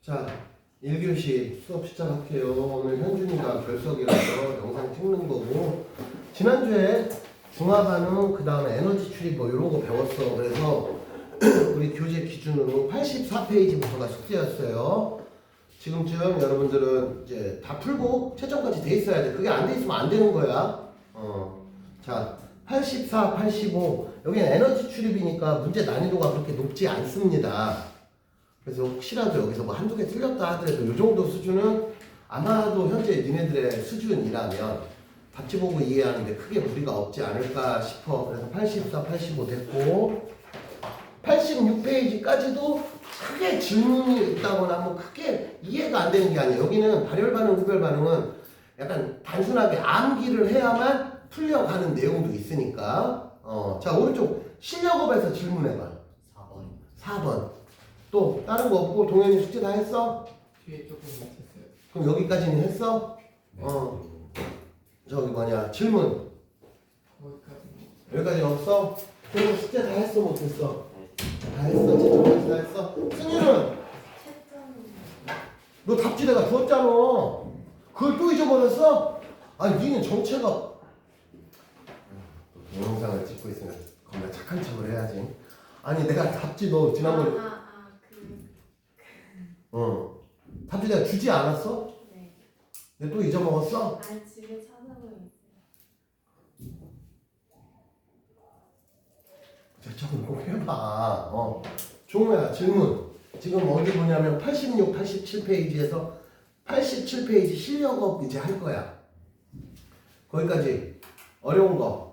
자, 1교시 수업 시작할게요. 오늘 현준이가 결석이라서 영상 찍는 거고, 지난주에 중화반응, 그 다음에 에너지 출입 뭐 이런 거 배웠어. 그래서 우리 교재 기준으로 84페이지부터가 숙제였어요. 지금쯤 여러분들은 이제 다 풀고 채점까지 돼 있어야 돼. 그게 안 돼 있으면 안 되는 거야. 자, 84, 85. 여기는 에너지 출입이니까 문제 난이도가 그렇게 높지 않습니다. 그래서 혹시라도 여기서 뭐 한두 개 틀렸다 하더라도 이 정도 수준은 아마도 현재 니네들의 수준이라면 답지 보고 이해하는데 크게 무리가 없지 않을까 싶어. 그래서 84, 85 됐고 86페이지까지도 크게 질문이 있다거나 뭐 크게 이해가 안 되는 게 아니에요. 여기는 발열 반응, 흡열 반응은 약간 단순하게 암기를 해야만 풀려가는 내용도 있으니까. 자, 오른쪽 실력업에서 질문해봐. 4번. 또 다른 거 없고 동현이 숙제 다 했어? 뒤에 조금 못했어요. 그럼 여기까지는 했어? 네. 저기 뭐냐 질문 거기까지. 여기까지 없어? 그럼 숙제 다 했어 못했어? 다 했어. 채점까지 다 했어. 승윤은 너 답지 내가 줬잖아. 그걸 또 잊어버렸어? 아니 니는 정체가 동영상을 찍고 있으니까 겁나 착한 척을 해야지. 아니 내가 답지 너 지난번에 답지 내가 주지 않았어? 네. 근데 또 잊어먹었어? 아니 집에 찾아보고 있어요. 자, 조금 꼭 해봐. 종우야 질문. 지금 어디 보냐면 86, 87페이지에서 87페이지 실력업 이제 할 거야. 거기까지 어려운 거.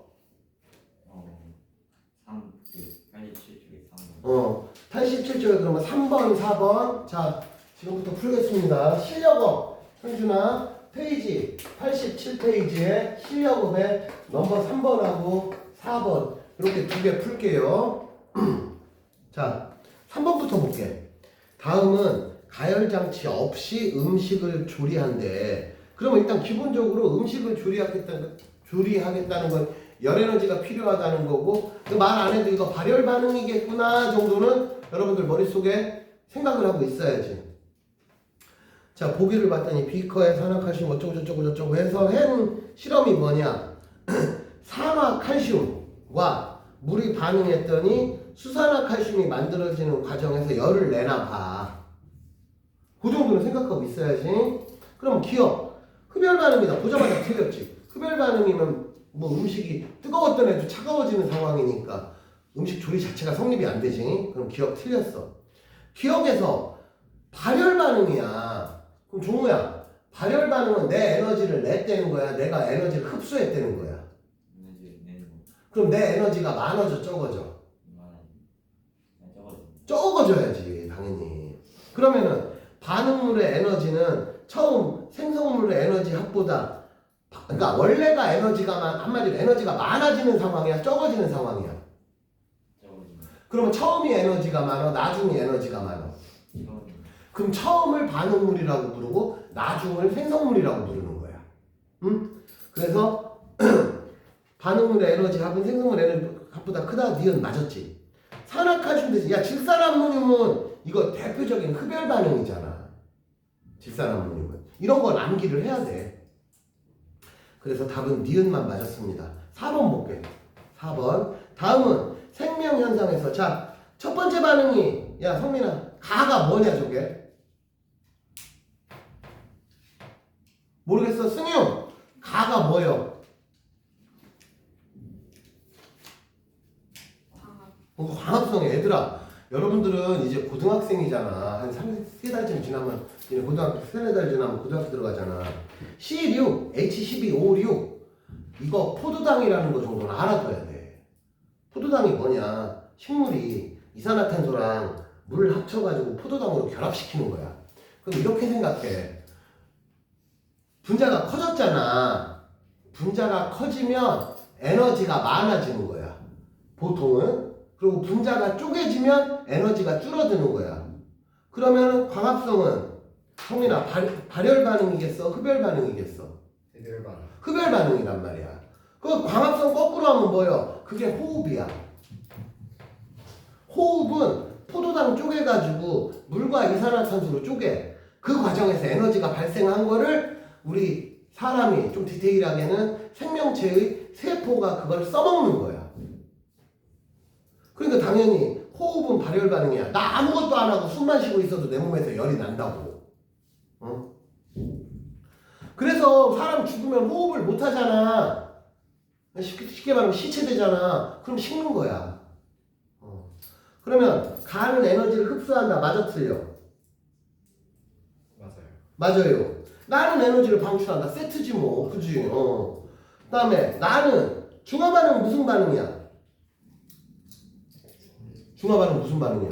87쪽에 그러면 3번, 4번. 자, 지금부터 풀겠습니다. 실력업. 현준아, 페이지 87페이지에 실력업에 넘버 3번하고 4번. 이렇게 두 개 풀게요. 자, 3번부터 볼게. 다음은 가열장치 없이 음식을 조리한대. 그러면 일단 기본적으로 음식을 조리하겠다는 건 열에너지가 필요하다는 거고, 말 안 해도 이거 발열 반응이겠구나 정도는 여러분들 머릿속에 생각을 하고 있어야지. 자, 보기를 봤더니 비커에 산화칼슘 어쩌고 해서 한 실험이 뭐냐. 산화칼슘과 물이 반응했더니 수산화칼슘이 만들어지는 과정에서 열을 내나 봐. 그 정도는 생각하고 있어야지. 그럼 기억. 흡열 반응이다. 보자마자 틀렸지. 흡열 반응이면 뭐 음식이 뜨거웠던 애도 차가워지는 상황이니까 음식 조리 자체가 성립이 안 되지. 그럼 기억 틀렸어. 기억에서 발열 반응이야. 그럼 종우야, 발열 반응은 내 에너지를 냈다는 거야? 내가 에너지를 흡수했다는 거야? 그럼 내 에너지가 많아져 적어져? 적어져야지 당연히. 그러면은 반응물의 에너지는 처음 생성물의 에너지 합보다, 그러니까 원래가 에너지가 한마디로 에너지가 많아지는 상황이야, 적어지는 상황이야? 그러면 처음이 에너지가 많아, 나중이 에너지가 많아? 그럼 처음을 반응물이라고 부르고 나중을 생성물이라고 부르는 거야. 응? 그래서 반응물의 에너지 합은 생성물 에너지 합보다 크다. 니은 맞았지? 산화칼슘 대신, 야, 질산암모늄은 이거 대표적인 흡열 반응이잖아. 질산암모늄은 이런 걸 암기를 해야 돼. 그래서 답은 니은만 맞았습니다. 4번 볼게. 4번. 다음은 생명현상에서, 자, 첫 번째 반응이, 야 성민아, 가가 뭐냐 저게? 모르겠어. 승용, 가가 뭐요? 광합성이. 얘들아, 여러분들은 이제 고등학생이잖아. 한 3-4달쯤 지나면, 고등학교 3-4달 지나면 고등학교 들어가잖아. C6, H12O6 이거 포도당이라는 거 정도는 알아둬야 돼. 포도당이 뭐냐? 식물이 이산화탄소랑 물 합쳐가지고 포도당으로 결합시키는 거야. 그럼 이렇게 생각해. 분자가 커졌잖아. 분자가 커지면 에너지가 많아지는 거야. 보통은. 그리고 분자가 쪼개지면 에너지가 줄어드는 거야. 그러면 광합성은 성민아, 발열 반응이겠어? 흡열 반응이겠어? 흡열 반응. 흡열 반응이란 말이야. 그 광합성 거꾸로 하면 뭐예요? 그게 호흡이야. 호흡은 포도당 쪼개가지고 물과 이산화탄소로 쪼개. 그 과정에서 에너지가 발생한 거를 우리 사람이 좀 디테일하게는 생명체의 세포가 그걸 써먹는 거야. 그러니까 당연히 호흡은 발열 반응이야. 나 아무것도 안 하고 숨만 쉬고 있어도 내 몸에서 열이 난다고. 어? 그래서 사람 죽으면 호흡을 못 하잖아. 쉽게 말하면 시체되잖아. 그럼 식는 거야. 그러면 간은 에너지를 흡수한다. 맞아 틀려? 맞아요. 맞아요. 나는 에너지를 방출한다. 세트지 뭐. 그지? 그 다음에 나는 중화 반응 무슨 반응이야? 중화 반응 무슨 반응이야?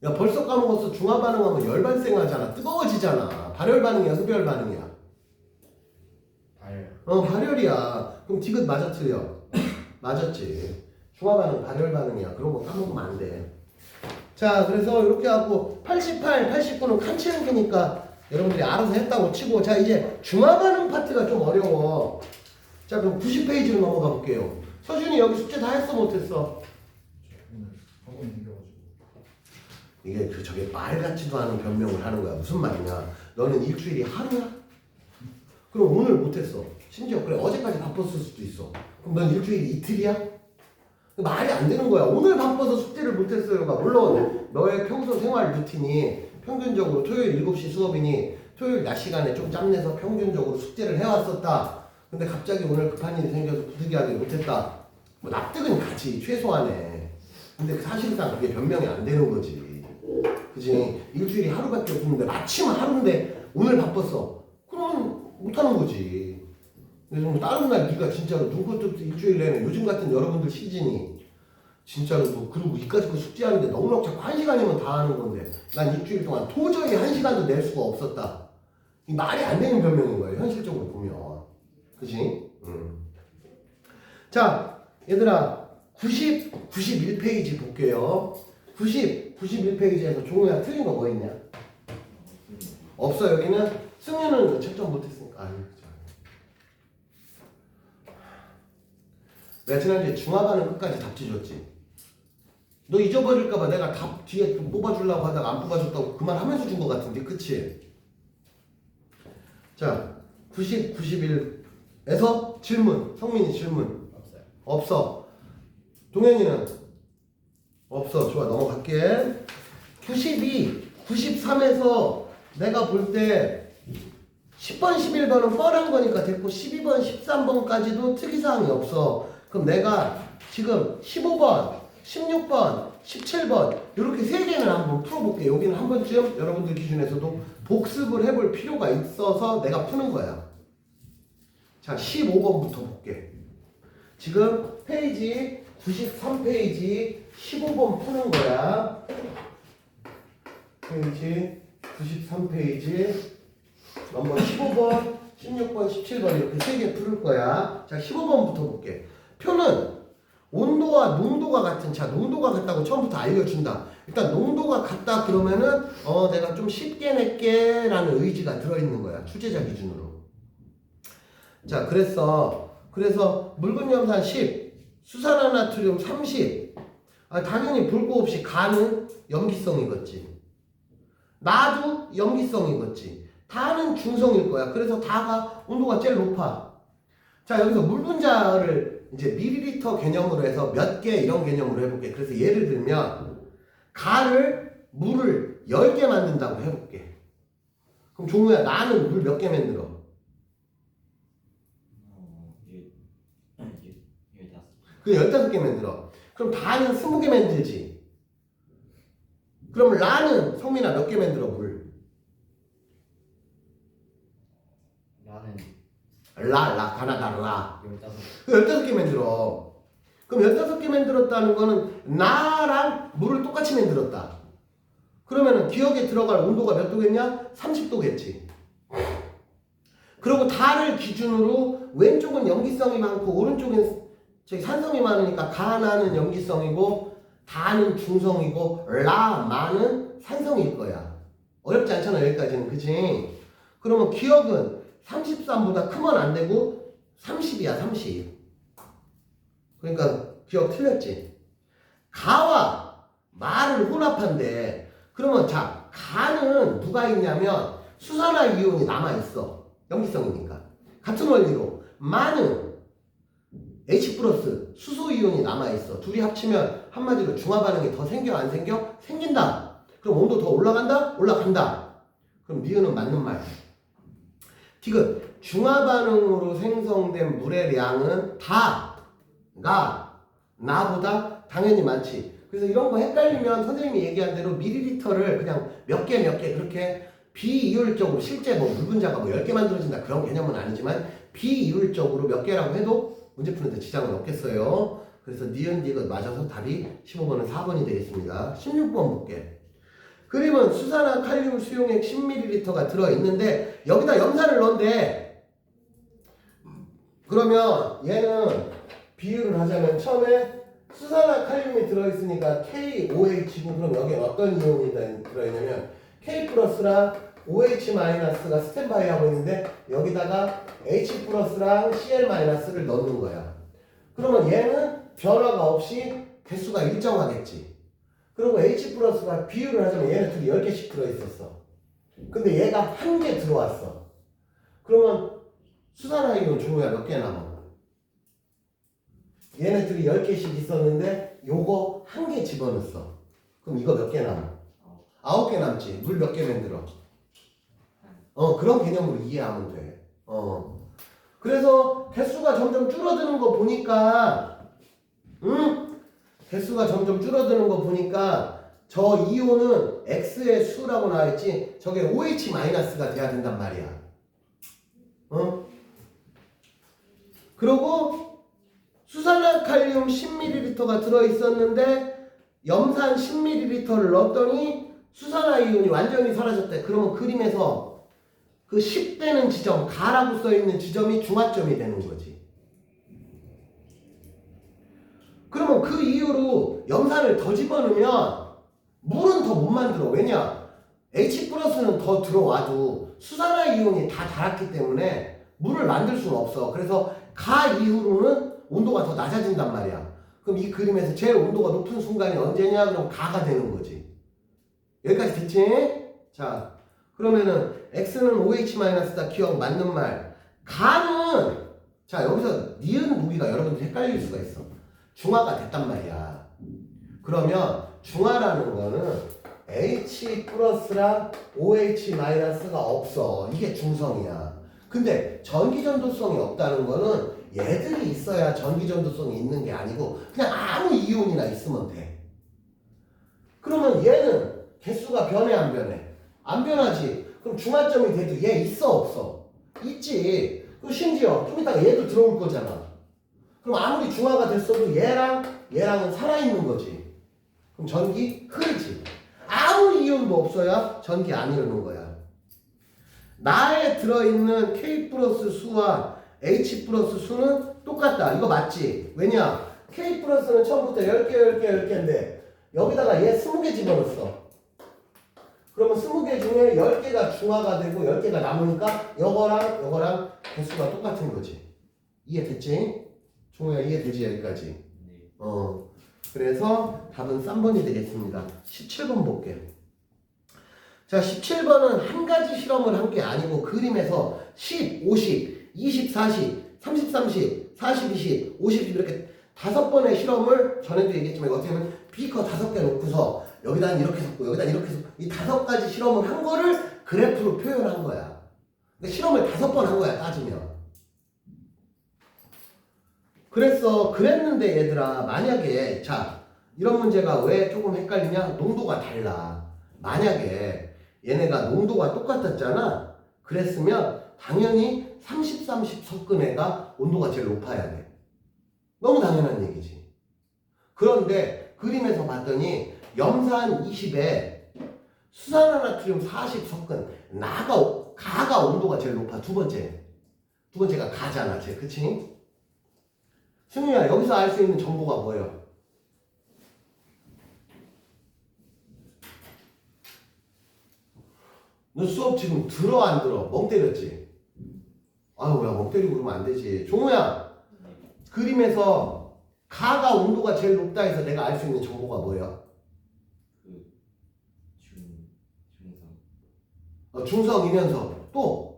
야 벌써 까먹었어. 중화 반응하면 열 발생하잖아. 뜨거워지잖아. 발열 반응이야? 흡열 반응이야? 발. 발열이야. 그럼 디귿 맞아 틀려? 맞았지. 중화 반응 발열 반응이야. 그런 거 까먹으면 안 돼. 자 그래서 이렇게 하고 88, 89는 칸 치는 거니까 여러분들이 알아서 했다고 치고 자 이제 중화 반응 파트가 좀 어려워. 자 그럼 90페이지로 넘어가 볼게요. 서준이 여기 숙제 다 했어 못했어? 오늘 학원 생겨가지고. 이게 저게 말 같지도 않은 변명을 하는 거야. 무슨 말이냐? 너는 일주일이 하루야? 그럼 오늘 못했어. 심지어 그래 어제까지 바빴을 수도 있어. 그럼 넌 일주일이 이틀이야? 말이 안 되는 거야. 오늘 바빠서 숙제를 못했어요가 물론 너의 평소 생활 루틴이 평균적으로 토요일 7시 수업이니 토요일 낮 시간에 좀 짬내서 평균적으로 숙제를 해왔었다. 근데 갑자기 오늘 급한 일이 생겨서 부득이하게 못했다. 뭐 납득은 가지 최소한에. 근데 사실상 그게 변명이 안 되는 거지. 그지? 일주일이 하루밖에 없는데 마침 하루인데 오늘 바빴어. 그러면 못하는 거지. 그래서 뭐 다른 날 네가 진짜로 눈꽃도 일주일 내내 요즘 같은 여러분들 시즌이 진짜로 뭐 그리고 이까짓 거 숙제하는데 넉넉 자꾸 1시간이면 다 하는 건데 난 일주일 동안 도저히 1시간도 낼 수가 없었다. 이 말이 안 되는 변명인 거예요. 현실적으로 보면. 그치? 자 얘들아 91페이지 볼게요. 91페이지에서 종우야 틀린 거 뭐 있냐? 없어. 여기는 승윤은 채점 못했으니까. 아유, 내가 지난주에 중화반응 끝까지 답지 줬지. 너 잊어버릴까봐 내가 답 뒤에 좀 뽑아주려고 하다가 안 뽑아줬다고 그 말 하면서 준 거 같은데 그치? 자 90, 91에서 질문. 성민이 질문 없어요. 없어. 동현이는 없어. 좋아 넘어갈게. 92, 93에서 내가 볼 때 10번, 11번은 뻔한 거니까 됐고 12번, 13번까지도 특이사항이 없어. 그럼 내가 지금 15번, 16번, 17번 이렇게 세 개는 한번 풀어볼게. 여기는 한 번쯤 여러분들 기준에서도 복습을 해볼 필요가 있어서 내가 푸는 거야. 자 15번부터 볼게. 지금 페이지 93페이지 15번 푸는 거야. 페이지 93페이지 넘버 15번, 16번, 17번 이렇게 세 개 풀을 거야. 자 15번부터 볼게. 표는 온도와 농도가 같은 차, 농도가 같다고 처음부터 알려준다. 일단 농도가 같다 그러면은 내가 좀 쉽게 낼게 라는 의지가 들어있는 거야. 출제자 기준으로. 자 그래서 묽은 염산 10, 수산화나트륨 30. 당연히 볼 거 없이 가는 염기성이겠지. 나도 염기성이겠지. 다는 중성일 거야. 그래서 다가 온도가 제일 높아. 자 여기서 물 분자를 이제 밀리리터 개념으로 해서 몇 개 이런 개념으로 해볼게. 그래서 예를 들면 가를 물을 10개 만든다고 해볼게. 그럼 종우야 나는 물 몇 개 만들어? 15개 만들어. 그럼 다는 20개 만들지. 그럼 라는 성민아 몇 개 만들어 물? 나는 가나다라 라. 15. 15개 만들어. 그럼 15개 만들었다는 거는 나랑 물을 똑같이 만들었다. 그러면은 기억에 들어갈 온도가 몇 도겠냐? 30도겠지. 그리고 다를 기준으로 왼쪽은 염기성이 많고 오른쪽은 산성이 많으니까 가나는 염기성이고 다는 중성이고 라마는 산성일 거야. 어렵지 않잖아 여기까지는. 그치? 그러면 기억은 33보다 크면 안 되고 30이야 30. 그러니까 기억 틀렸지. 가와 말을 혼합한데 그러면 자 가는 누가 있냐면 수산화 이온이 남아있어. 염기성이니까. 같은 원리로 마는 H 플러스 수소 이온이 남아있어. 둘이 합치면 한마디로 중화 반응이 더 생겨 안 생겨? 생긴다. 그럼 온도 더 올라간다? 올라간다. 그럼 니은은 맞는 말. 디귿 중화 반응으로 생성된 물의 양은 다가 나보다 당연히 많지. 그래서 이런 거 헷갈리면 선생님이 얘기한 대로 밀리리터를 그냥 몇 개 그렇게 비이율적으로 실제 뭐 물 분자가 뭐 10개 만들어진다 그런 개념은 아니지만 비이율적으로 몇 개라고 해도 문제 푸는데 지장은 없겠어요. 그래서 니은 디귿 맞아서 답이 15번은 4번이 되겠습니다. 16번 볼게. 그림은 수산화 칼륨 수용액 10ml가 들어있는데 여기다 염산을 넣은대. 그러면 얘는 비율을 하자면 처음에 수산화 칼륨이 들어있으니까 KOH고 그럼 여기에 어떤 이온이 들어있냐면 K 플러스랑 OH 마이너스가 스탠바이 하고 있는데 여기다가 H 플러스랑 CL 마이너스를 넣는 거야. 그러면 얘는 변화가 없이 개수가 일정하겠지. 그리고 H 플러스가 비율을 하자면 얘는 둘이 10개씩 들어있었어. 근데 얘가 한 개 들어왔어. 그러면 수산화 이온 종류가 몇 개 남아? 얘네들이 10개씩 있었는데 요거 한 개 집어넣었어. 그럼 이거 몇 개 남아? 9개 남지. 물 몇 개 만들어? 그런 개념으로 이해하면 돼. 그래서 개수가 점점 줄어드는 거 보니까 개수가 점점 줄어드는 거 보니까 저 이온은 X의 수라고 나와있지 저게 OH 마이너스가 돼야 된단 말이야. 그리고 수산화칼륨 10ml가 들어있었는데 염산 10ml를 넣었더니 수산화 이온이 완전히 사라졌대. 그러면 그림에서 그 10되는 지점, 가라고 써있는 지점이 중화점이 되는 거지. 그러면 그 이후로 염산을 더 집어넣으면 물은 더 못 만들어. 왜냐? H 플러스는 더 들어와도 수산화 이온이 다 닳았기 때문에 물을 만들 수는 없어. 그래서 가 이후로는 온도가 더 낮아진단 말이야. 그럼 이 그림에서 제일 온도가 높은 순간이 언제냐? 그럼 가가 되는 거지. 여기까지 됐지? 자, 그러면은 X는 OH-다 기억 맞는 말. 가는 자 여기서 니은 보기가 여러분들 헷갈릴 수가 있어. 중화가 됐단 말이야. 그러면 중화라는 거는 H 플러스랑 OH-가 없어. 이게 중성이야. 근데 전기전도성이 없다는 거는 얘들이 있어야 전기전도성이 있는 게 아니고 그냥 아무 이온이나 있으면 돼. 그러면 얘는 개수가 변해 안 변해? 안 변하지. 그럼 중화점이 돼도 얘 있어 없어? 있지. 그리고 심지어 좀 이따가 얘도 들어올 거잖아. 그럼 아무리 중화가 됐어도 얘랑은 살아있는 거지. 그럼 전기 흐르지. 아무리 이온도 없어야 전기 안 흐르는 거야. 나에 들어있는 K 플러스 수와 H 플러스 수는 똑같다. 이거 맞지? 왜냐? K 플러스는 처음부터 10개인데 여기다가 얘 20개 집어넣었어. 그러면 20개 중에 10개가 중화가 되고 10개가 남으니까 요거랑 개수가 똑같은 거지. 이해됐지? 종우야 이해되지 여기까지? 그래서 답은 3번이 되겠습니다. 17번 볼게요. 자 17번은 한 가지 실험을 한 게 아니고 그림에서 10, 50, 20, 40, 30, 30, 40, 20, 50 이렇게 5번의 실험을 전에도 얘기했지만 어떻게 하면 비커 5개 놓고서 여기다 이렇게 섞고 여기다 이렇게 섞고 이 5가지 실험을 한 거를 그래프로 표현한 거야. 그러니까 실험을 5번 한 거야 따지면. 그랬는데 얘들아 만약에 자 이런 문제가 왜 조금 헷갈리냐? 농도가 달라. 만약에 얘네가 농도가 똑같았잖아. 그랬으면 당연히 30, 30 섞은 애가 온도가 제일 높아야 돼. 너무 당연한 얘기지. 그런데 그림에서 봤더니 염산 20에 수산화나트륨 40 섞은 가가 온도가 제일 높아. 두 번째가 가잖아. 그치? 승우야 여기서 알 수 있는 정보가 뭐예요? 너 수업 지금 들어 안 들어? 멍 때렸지? 아유 야 멍 때리고 그러면 안 되지. 종우야 그림에서 가가 온도가 제일 높다 해서 내가 알 수 있는 정보가 뭐예요? 중성이면서 또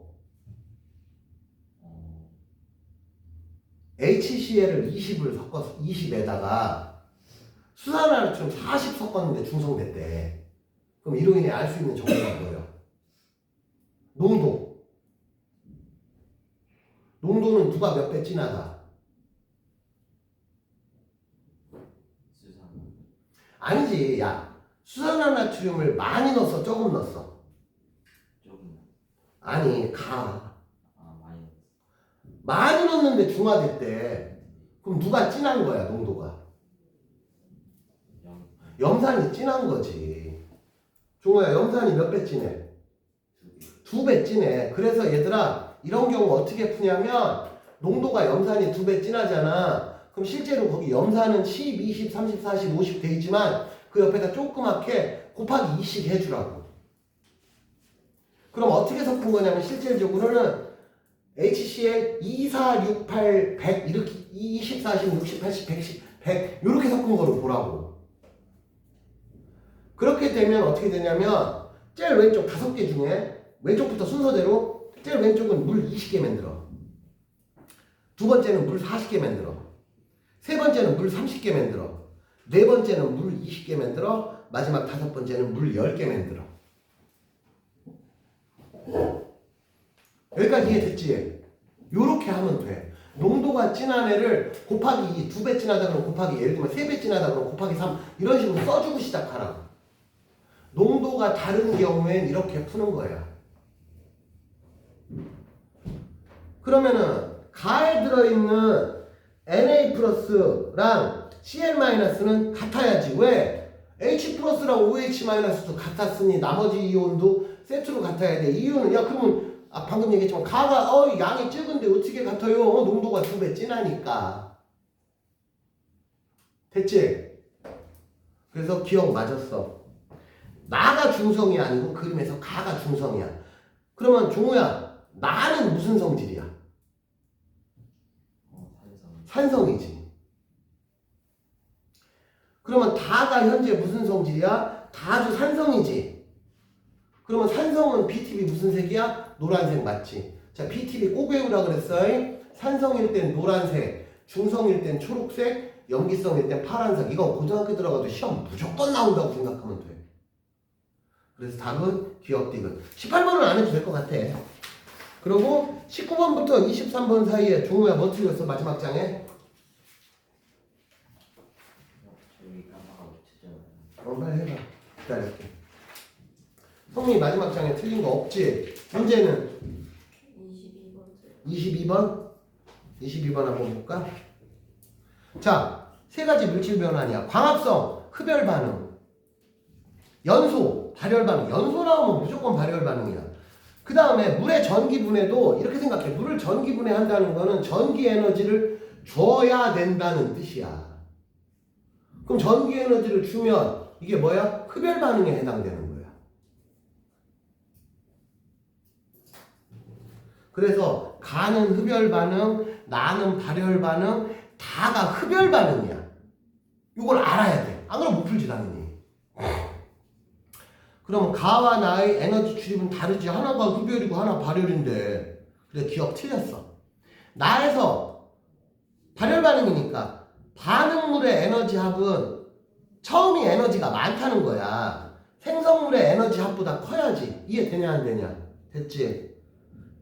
HCl을 20을 섞어서 20에다가 수산화나트륨 40 섞었는데 중성됐대. 그럼 이로 인해 알 수 있는 정보가 뭐예요? 농도. 농도는 누가 몇 배 진하다? 수산. 아니지. 야, 수산화나트륨을 많이 넣었어? 조금 넣었어? 조금. 아니, 가. 아, 많이 넣었어. 많이 넣었는데 중화됐대. 그럼 누가 진한 거야, 농도가? 영. 염산이 진한 거지. 종호야, 염산이 몇 배 진해? 2배 진해. 그래서 얘들아, 이런 경우 어떻게 푸냐면 농도가 염산이 2배 진하잖아. 그럼 실제로 거기 염산은 10, 20, 30, 40, 50 돼 있지만 그 옆에다 조그맣게 곱하기 2씩 해주라고. 그럼 어떻게 섞은 거냐면 실질적으로는 HCl 2, 4, 6, 8, 100 이렇게 20, 40, 60, 80, 110, 100 이렇게 섞은 거를 보라고. 그렇게 되면 어떻게 되냐면 제일 왼쪽 5개 중에 왼쪽부터 순서대로 제일 왼쪽은 물 20개 만들어. 두 번째는 물 40개 만들어. 세 번째는 물 30개 만들어. 네 번째는 물 20개 만들어. 마지막 5번째는 물 10개 만들어. 여기까지 이해됐지? 요렇게 하면 돼. 농도가 진한 애를 곱하기 2, 2배 진하다 그러면 곱하기 예를 들면 3배 진하다 그러면 곱하기 3 이런 식으로 써주고 시작하라고. 농도가 다른 경우엔 이렇게 푸는 거야. 그러면은 가에 들어있는 Na 플러스랑 Cl 마이너스는 같아야지. 왜? H 플러스랑 OH 마이너스도 같았으니 나머지 이온도 세트로 같아야 돼. 이유는 야 그러면 방금 얘기했지만 가가 양이 적은데 어떻게 같아요? 농도가 2배 진하니까. 됐지? 그래서 기억 맞았어. 나가 중성이 아니고 그림에서 가가 중성이야. 그러면 종우야, 나는 무슨 성질이야? 산성. 산성이지. 그러면 다가 현재 무슨 성질이야? 다도 산성이지. 그러면 산성은 BTB 무슨 색이야? 노란색 맞지? 자, BTB 꼭 외우라 그랬어. 산성일 땐 노란색, 중성일 땐 초록색, 염기성일 땐 파란색. 이거 고등학교 들어가도 시험 무조건 나온다고 생각하면 돼. 그래서 답은 기억 디귿. 18번은 안 해도 될 것 같아. 그리고 19번부터 23번 사이에 종우야 뭐 틀렸어? 마지막 장에? 저기 깜빡하고 치잖아요. 빨리 해봐. 기다릴게. 성민이 마지막 장에 틀린 거 없지? 문제는 22번. 22번 한번 볼까? 자, 세 가지 물질 변환이야. 광합성, 흡열 반응, 연소, 발열 반응. 연소 나오면 무조건 발열 반응이야. 그 다음에 물의 전기 분해도 이렇게 생각해. 물을 전기 분해한다는 거는 전기 에너지를 줘야 된다는 뜻이야. 그럼 전기 에너지를 주면 이게 뭐야? 흡열 반응에 해당되는 거야. 그래서 가는 흡열 반응, 나는 발열 반응, 다가 흡열 반응이야. 이걸 알아야 돼. 안 그러면 못 풀지 당연히. 그럼 가와 나의 에너지 출입은 다르지. 하나가 흡열이고 하나 발열인데. 그래 기억 틀렸어. 나에서 발열 반응이니까 반응물의 에너지 합은 처음이 에너지가 많다는 거야. 생성물의 에너지 합보다 커야지. 이해되냐 안 되냐? 됐지?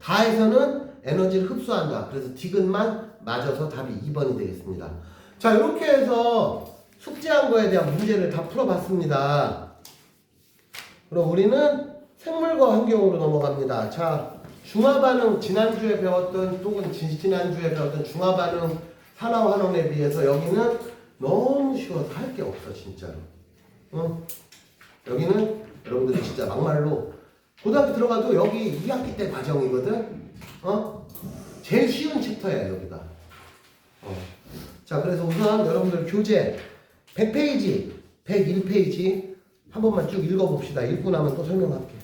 다에서는 에너지를 흡수한다. 그래서 디귿만 맞아서 답이 2번이 되겠습니다. 자, 이렇게 해서 숙제한 거에 대한 문제를 다 풀어봤습니다. 그럼 우리는 생물과 환경으로 넘어갑니다. 자, 중화반응 지난주에 배웠던 또는 지난주에 배웠던 중화반응 산화환원에 비해서 여기는 너무 쉬워서 할 게 없어 진짜로. 여기는 여러분들 진짜 막말로 고등학교 들어가도 여기 2학기 때 과정이거든. 제일 쉬운 챕터야 여기가. 자, 그래서 우선 여러분들 교재 100페이지, 101페이지 한 번만 쭉 읽어봅시다. 읽고 나면 또 설명할게.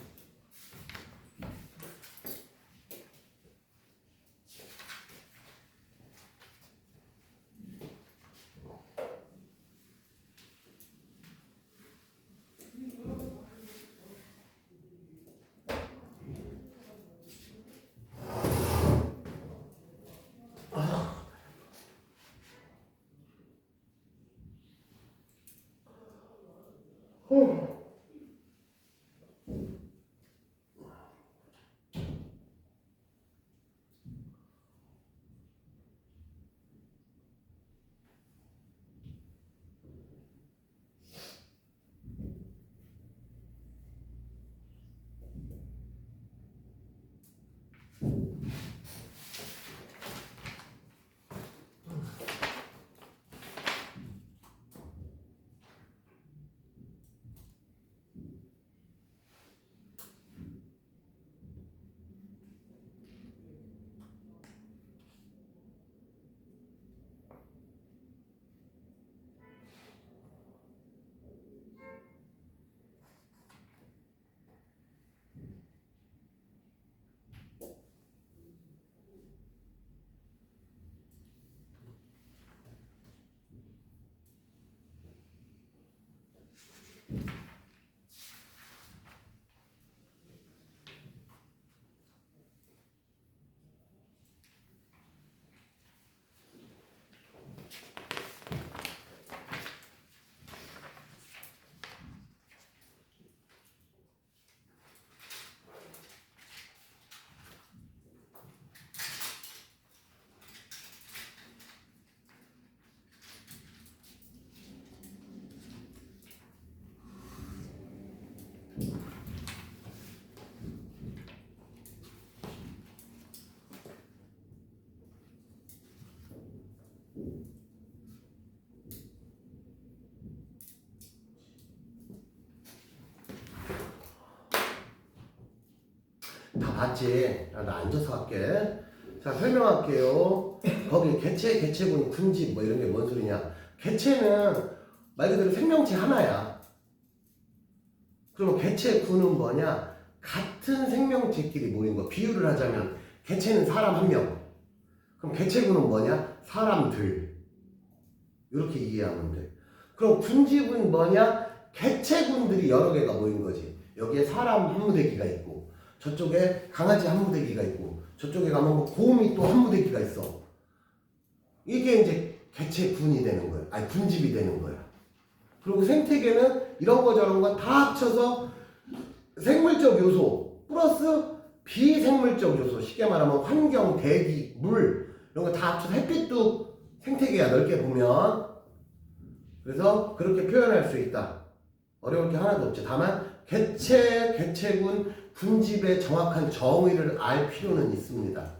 다 봤지? 나 앉아서 할게. 자, 설명할게요. 거기 개체, 개체군, 군집 뭐 이런 게 뭔 소리냐? 개체는 말 그대로 생명체 하나야. 그러면 개체군은 뭐냐? 같은 생명체끼리 모인 거. 비유를 하자면 개체는 사람 한 명. 그럼 개체군은 뭐냐? 사람들. 이렇게 이해하면 돼. 그럼 군집은 뭐냐? 개체군들이 여러 개가 모인 거지. 여기에 사람 한 무대기가 있고, 저쪽에 강아지 한 무대기가 있고, 저쪽에 가면 뭐 곰이 또 한 무대기가 있어. 이게 이제 개체군이 되는 거야. 아니, 군집이 되는 거야. 그리고 생태계는 이런 거 저런 거 다 합쳐서 생물적 요소 플러스 비생물적 요소, 쉽게 말하면 환경, 대기, 물 이런 거 다 합쳐서 햇빛도 생태계야, 넓게 보면. 그래서 그렇게 표현할 수 있다. 어려울 게 하나도 없지. 다만 개체, 개체군, 군집의 정확한 정의를 알 필요는 있습니다.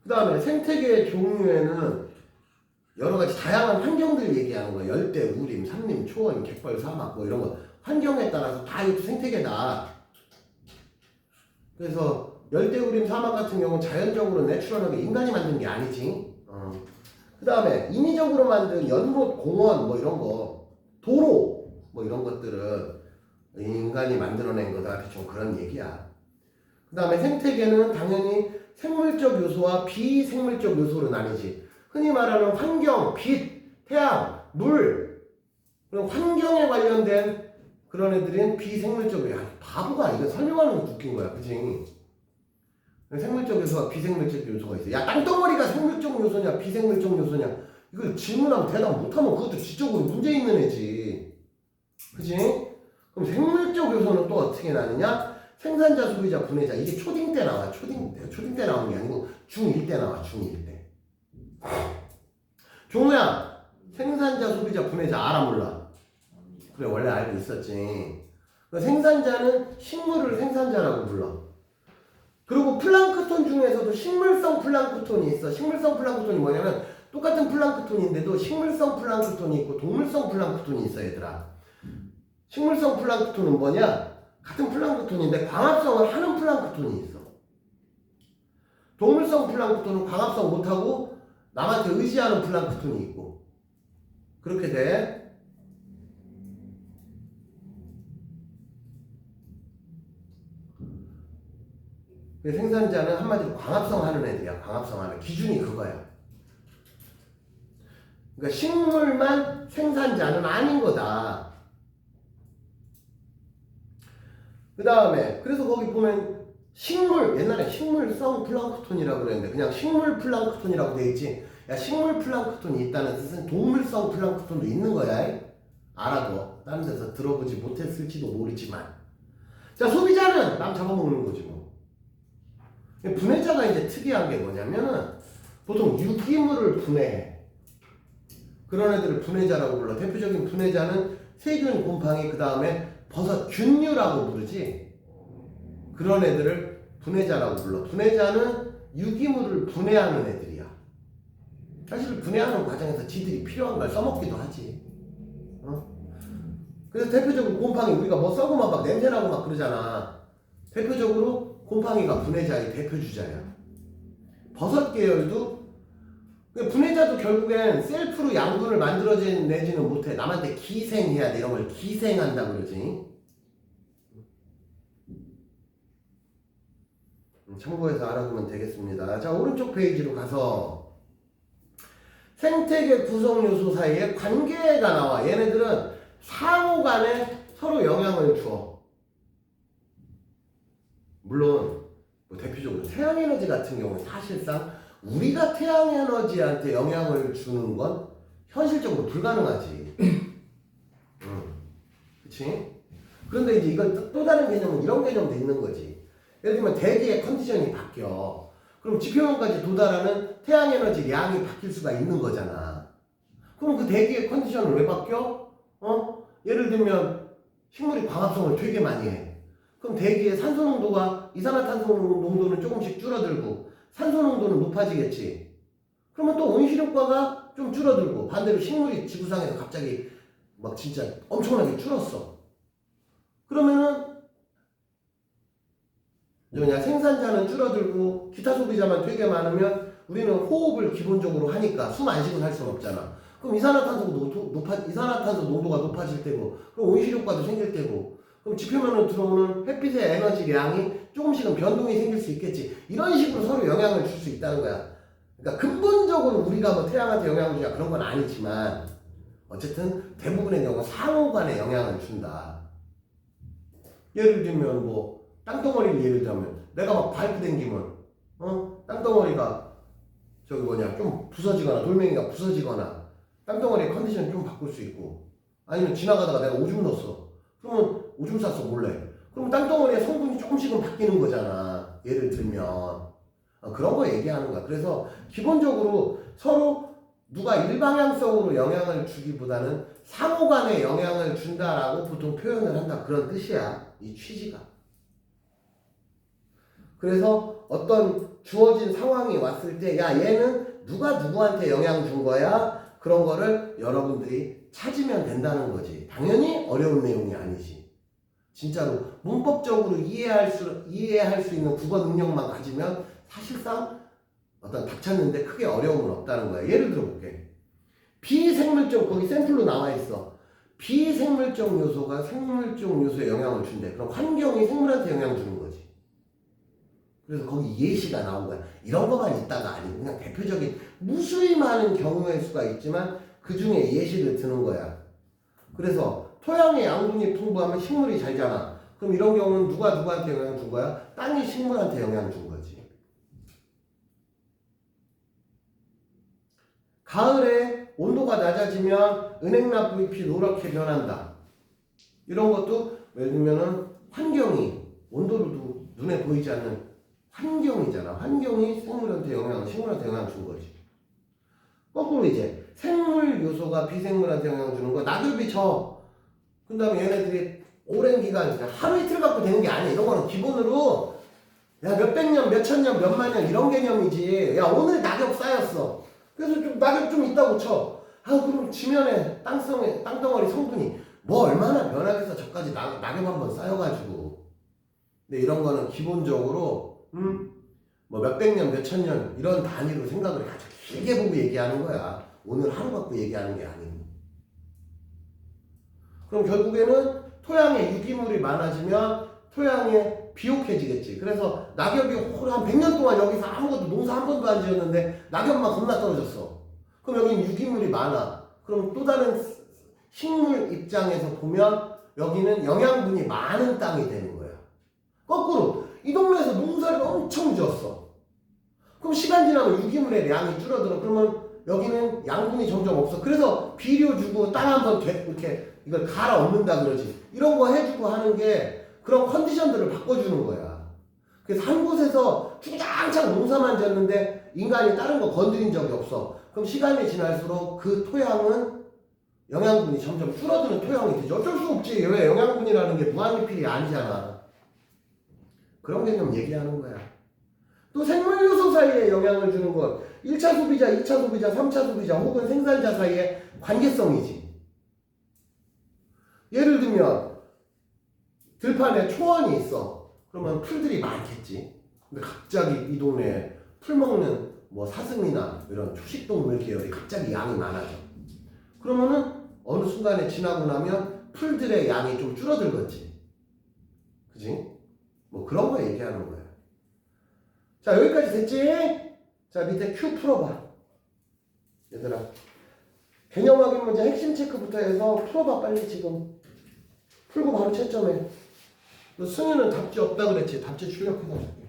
그 다음에 생태계의 종류에는 여러 가지 다양한 환경들 얘기하는 거야. 열대, 우림, 산림, 초원, 갯벌, 사막 뭐 이런 거 환경에 따라서 다 이것도 생태계다. 그래서 열대, 우림, 사막 같은 경우는 자연적으로 내추럴하게 인간이 만든 게 아니지. 그 다음에 인위적으로 만든 연못, 공원 뭐 이런 거, 도로 뭐 이런 것들은 인간이 만들어낸 거다. 대충 그런 얘기야. 그 다음에 생태계는 당연히 생물적 요소와 비생물적 요소로 나뉘지. 흔히 말하는 환경, 빛, 태양, 물, 그런 환경에 관련된 그런 애들은 비생물적이야. 바보가 이거 설명하는 것도 웃긴 거야. 그치? 생물적 요소와 비생물적 요소가 있어. 야, 땅덩어리가 생물적 요소냐 비생물적 요소냐 이걸 질문하면 대답 못하면 그것도 지적으로 문제 있는 애지. 그치? 그럼 생물적 요소는 또 어떻게 나느냐? 생산자, 소비자, 분해자. 이게 초딩 때 나와. 초딩 때 나오는 게 아니고 중1 때 나와. 중1 때. 종우야, 생산자, 소비자, 분해자 알아 몰라? 그래, 원래 알고 있었지. 생산자는 식물을 생산자라고 불러. 그리고 플랑크톤 중에서도 식물성 플랑크톤이 있어. 식물성 플랑크톤이 뭐냐면 똑같은 플랑크톤인데도 식물성 플랑크톤이 있고 동물성 플랑크톤이 있어, 얘들아. 식물성 플랑크톤은 뭐냐? 같은 플랑크톤인데 광합성을 하는 플랑크톤이 있어. 동물성 플랑크톤은 광합성 못하고 남한테 의지하는 플랑크톤이 있고. 그렇게 돼. 생산자는 한마디로 광합성 하는 애들이야. 광합성 하는 기준이 그거야. 그러니까 식물만 생산자는 아닌 거다. 그 다음에 그래서 거기 보면 식물, 옛날에 식물성 플랑크톤이라고 그랬는데 그냥 식물 플랑크톤이라고 돼 있지. 야, 식물 플랑크톤이 있다는 뜻은 동물성 플랑크톤도 있는 거야. 알아둬. 다른 데서 들어보지 못했을지도 모르지만. 자, 소비자는 남 잡아먹는 거지 뭐. 분해자가 이제 특이한 게 뭐냐면은 보통 유기물을 분해해. 그런 애들을 분해자라고 불러. 대표적인 분해자는 세균, 곰팡이, 그 다음에 버섯, 균류라고 부르지. 그런 애들을 분해자라고 불러. 분해자는 유기물을 분해하는 애들이야. 사실 분해하는 과정에서 지들이 필요한 걸 써먹기도 하지. 그래서 대표적으로 곰팡이, 우리가 뭐 썩으면 막 냄새나고 막 그러잖아. 대표적으로 곰팡이가 분해자의 대표주자야. 버섯 계열도 분해자도 결국엔 셀프로 양분을 만들어내지는 못해. 남한테 기생해야 돼. 이런 걸 기생한다 그러지. 참고해서 알아두면 되겠습니다. 자, 오른쪽 페이지로 가서 생태계 구성 요소 사이에 관계가 나와. 얘네들은 상호 간에 서로 영향을 줘. 물론 뭐 대표적으로 태양에너지 같은 경우는 사실상 우리가 태양에너지한테 영향을 주는 건 현실적으로 불가능하지. 그치? 그런데 이제 이건 또 다른 개념은 이런 개념도 있는 거지. 예를 들면 대기의 컨디션이 바뀌어. 그럼 지표면까지 도달하는 태양에너지 양이 바뀔 수가 있는 거잖아. 그럼 그 대기의 컨디션을 왜 바뀌어? 예를 들면 식물이 광합성을 되게 많이 해. 그럼 대기의 산소 농도가 이산화탄소 농도는 조금씩 줄어들고 산소 농도는 높아지겠지. 그러면 또 온실효과가 좀 줄어들고 반대로 식물이 지구상에서 갑자기 막 진짜 엄청나게 줄었어. 그러면은 뭐냐, 생산자는 줄어들고 기타 소비자만 되게 많으면 우리는 호흡을 기본적으로 하니까 숨 안 쉬고 살 수는 없잖아. 그럼 이산화탄소 농도가 높아질 테고, 그럼 온실효과도 생길 테고, 그럼 지표면으로 들어오는 햇빛의 에너지량이 조금씩은 변동이 생길 수 있겠지. 이런 식으로 서로 영향을 줄 수 있다는 거야. 그러니까 근본적으로 우리가 뭐 태양한테 영향을 주냐 그런 건 아니지만 어쨌든 대부분의 경우 상호 간에 영향을 준다. 예를 들면 뭐 땅덩어리를 예를 들면 내가 막 바이크 댕기면 땅덩어리가 저기 뭐냐 좀 부서지거나 돌멩이가 부서지거나 땅덩어리의 컨디션 좀 바꿀 수 있고, 아니면 지나가다가 내가 오줌 넣었어. 그러면 오줌 쌌어 몰래. 그럼 땅덩어리의 성분이 조금씩은 바뀌는 거잖아. 예를 들면 그런 거 얘기하는 거야. 그래서 기본적으로 서로 누가 일방향성으로 영향을 주기보다는 상호 간에 영향을 준다라고 보통 표현을 한다. 그런 뜻이야. 이 취지가. 그래서 어떤 주어진 상황이 왔을 때 야 얘는 누가 누구한테 영향 준 거야? 그런 거를 여러분들이 찾으면 된다는 거지. 당연히 어려운 내용이 아니지. 진짜로 문법적으로 이해할 수 있는 국어 능력만 가지면 사실상 어떤 답 찾는데 크게 어려움은 없다는 거야. 예를 들어 볼게. 비생물적, 거기 샘플로 나와 있어. 비생물적 요소가 생물적 요소에 영향을 준대. 그럼 환경이 생물한테 영향 주는 거지. 그래서 거기 예시가 나온 거야. 이런 것만 있다가 아니고 그냥 대표적인 무수히 많은 경우의 수가 있지만 그 중에 예시를 드는 거야. 그래서 토양의 양분이 풍부하면 식물이 잘 자라. 그럼 이런 경우는 누가 누구한테 영향 준 거야? 땅이 식물한테 영향 준 거지. 가을에 온도가 낮아지면 은행나무 잎이 노랗게 변한다. 이런 것도 예를 들면은 환경이, 온도로도 눈에 보이지 않는 환경이잖아. 환경이 식물한테 영향 준 거지. 거꾸로 이제 생물 요소가 비생물한테 영향 주는 거. 낙엽이 져. 그 다음에 얘네들이 오랜 기간, 하루 이틀 갖고 되는 게 아니야. 이런 거는 기본으로 야 몇백 년, 몇천 년, 몇만 년 이런 개념이지. 야 오늘 낙엽 쌓였어. 그래서 좀 낙엽 좀 있다고 쳐. 그럼 지면에 땅덩어리 성분이 뭐 얼마나 변하겠어. 저까지 낙엽 한번 쌓여가지고. 근데 이런 거는 기본적으로 뭐 몇백 년, 몇천 년 이런 단위로 생각을 아주 길게 보고 얘기하는 거야. 오늘 하루 갖고 얘기하는 게 아니고. 그럼 결국에는 토양에 유기물이 많아지면 토양에 비옥해지겠지. 그래서 낙엽이 한 100년 동안 여기서 아무것도 농사 한 번도 안 지었는데 낙엽만 겁나 떨어졌어. 그럼 여기는 유기물이 많아. 그럼 또 다른 식물 입장에서 보면 여기는 영양분이 많은 땅이 되는 거야. 거꾸로 이 동네에서 농사를 엄청 지었어. 그럼 시간 지나면 유기물의 양이 줄어들어. 그러면 여기는 양분이 점점 없어. 그래서 비료 주고 땅 한번 이렇게 이걸 갈아엎는다 그러지. 이런 거 해주고 하는 게 그런 컨디션들을 바꿔주는 거야. 그래서 한 곳에서 주구장창 농사만 졌는데 인간이 다른 거 건드린 적이 없어. 그럼 시간이 지날수록 그 토양은 영양분이 점점 줄어드는 토양이 되죠. 어쩔 수 없지. 왜 영양분이라는 게 무한리필이 아니잖아. 그런 개념 얘기하는 거야. 또 생물 요소 사이에 영향을 주는 것, 1차 소비자, 2차 소비자, 3차 소비자 혹은 생산자 사이의 관계성이지. 예를 들면 들판에 초원이 있어. 그러면 풀들이 많겠지. 근데 갑자기 이 동네에 풀 먹는 뭐 사슴이나 이런 초식동물 계열이 갑자기 양이 많아져. 그러면은 어느 순간에 지나고 나면 풀들의 양이 좀 줄어들겠지. 그지? 뭐 그런 거 얘기하는 거야. 자, 여기까지 됐지? 자, 밑에 Q 풀어봐. 얘들아. 개념 확인 문제 핵심 체크부터 해서 풀어봐, 빨리 지금. 풀고 바로 채점해. 너 승희는 답지 없다 그랬지? 답지 출력해다 줄게.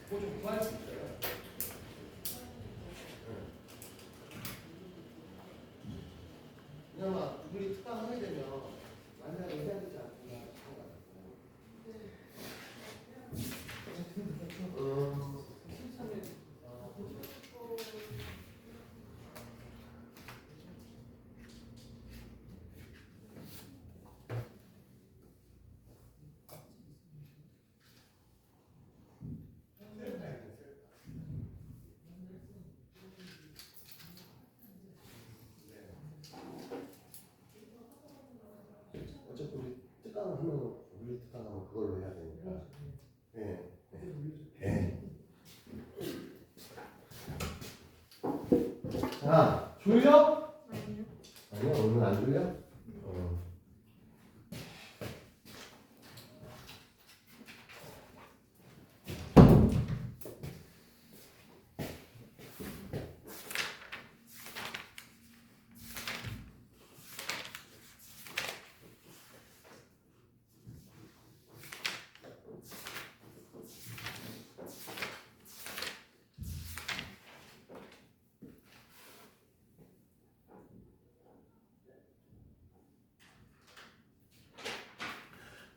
뭐좀 구할 수 있어요? 그냥 우리 특강하게 되면 만나게 해야 되지 않구나. 어차피 우리 특강하면 우리 특강하면 그걸로 해야 되니까. 예. 예. 자, 졸려? 아니요. 아니야, 오늘 안 졸려?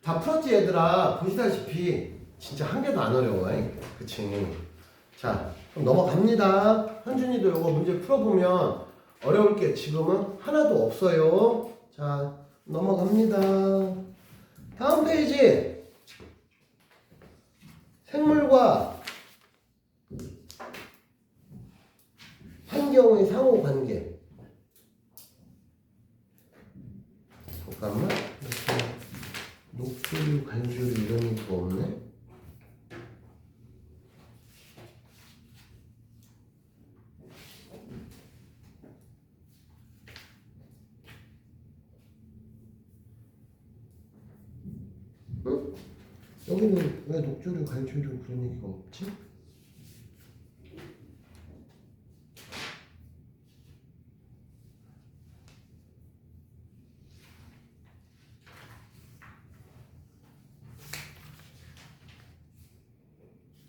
다 풀었지 얘들아. 보시다시피 진짜 한 개도 안 어려워. 그치? 자, 그럼 넘어갑니다. 현준이도 이거 문제 풀어보면 어려울 게 지금은 하나도 없어요. 자, 넘어갑니다. 다음 페이지. 생물과 환경의 상호관계. 잠깐만. 녹조류, 간조류 이런 거 없네? 응? 여기는 왜 녹조류, 간초류 그런 얘기가 없지?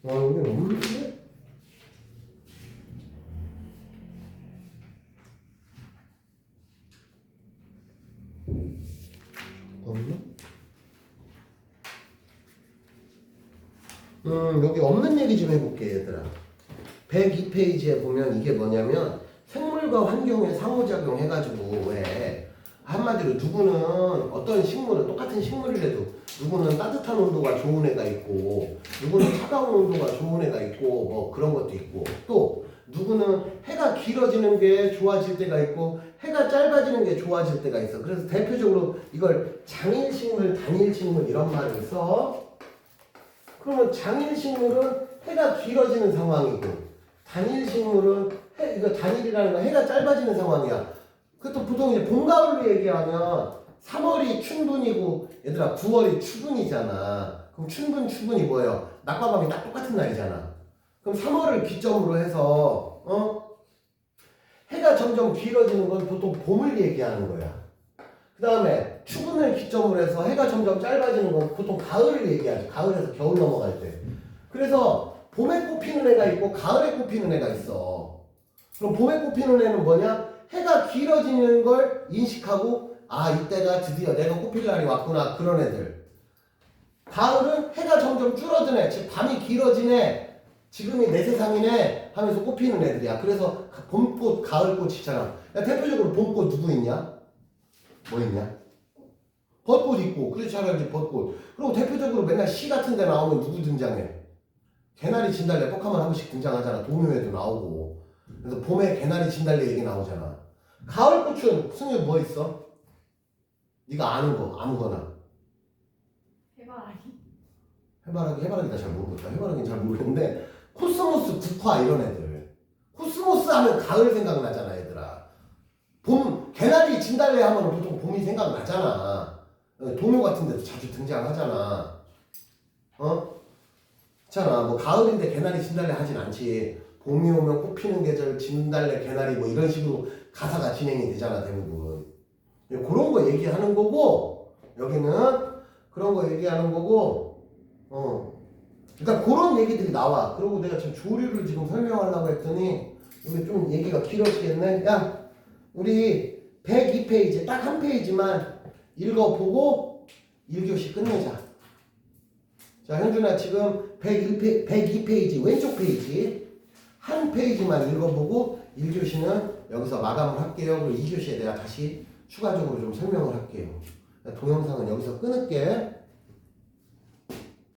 여기는 없는데? 없나? 여기 없는 얘기 좀 해볼게 얘들아. 102페이지에 보면 이게 뭐냐면 생물과 환경의 상호작용 해가지고 왜 한마디로 누구는 어떤 식물은 똑같은 식물이라도 누구는 따뜻한 온도가 좋은 애가 있고 누구는 차가운 온도가 좋은 애가 있고 뭐 그런 것도 있고 또 누구는 해가 길어지는 게 좋아질 때가 있고 해가 짧아지는 게 좋아질 때가 있어. 그래서 대표적으로 이걸 장일식물, 단일식물 이런 말을 써. 그러면 장일식물은 해가 길어지는 상황이고 단일식물은 이거 단일이라는 건 해가 짧아지는 상황이야. 그것도 보통 이제 봄, 가을로 얘기하면 3월이 춘분이고 얘들아 9월이 추분이잖아. 그럼 춘분, 추분이 뭐예요? 낮과 밤이 딱 똑같은 날이잖아. 그럼 3월을 기점으로 해서 해가 점점 길어지는 건 보통 봄을 얘기하는 거야. 그 다음에 추분을 기점으로 해서 해가 점점 짧아지는 건 보통 가을을 얘기하죠. 가을에서 겨울 넘어갈 때. 그래서 봄에 꽃피는 애가 있고 가을에 꽃피는 애가 있어. 그럼 봄에 꽃피는 애는 뭐냐? 해가 길어지는 걸 인식하고 아 이때가 드디어 내가 꽃필 날이 왔구나 그런 애들. 가을은 해가 점점 줄어드네. 즉 밤이 길어지네. 지금이 내 세상이네 하면서 꽃피는 애들이야. 그래서 봄꽃, 가을꽃 있잖아. 야, 대표적으로 봄꽃 누구 있냐? 뭐 있냐? 벚꽃 있고 그렇지 잘 알지 벚꽃. 그리고 대표적으로 맨날 시 같은 데 나오면 누구 등장해? 개나리 진달래 꼭 한번 한 번씩 등장하잖아. 동요에도 나오고. 그래서 봄에 개나리 진달래 얘기 나오잖아. 가을꽃은 승유 뭐 있어? 네가 아는 거 아무거나. 해바라기 나 잘 모르겠다. 해바라기는 잘 모르겠는데 코스모스, 국화 이런 애들. 코스모스 하면 가을 생각나잖아 얘들아. 봄, 개나리 진달래 하면 보통 봄이 생각나잖아. 동요 같은 데도 자주 등장하잖아. 있잖아. 뭐 가을인데 개나리 진달래 하진 않지. 봄이 오면 꽃피는 계절 진달래 개나리 뭐 이런 식으로 가사가 진행이 되잖아 대부분. 그런 거 얘기하는 거고 여기는 그런 거 얘기하는 거고 그러니까 그런 얘기들이 나와. 그리고 내가 지금 조류를 지금 설명하려고 했더니 이게 좀 얘기가 길어지겠네. 야 우리 102페이지 딱 한 페이지만 읽어보고 1교시 끝내자. 자 현준아 지금 102페이지 왼쪽 페이지 한 페이지만 읽어보고 1교시는 여기서 마감을 할게요. 그리고 2교시에 내가 다시 추가적으로 좀 설명을 할게요. 동영상은 여기서 끊을게.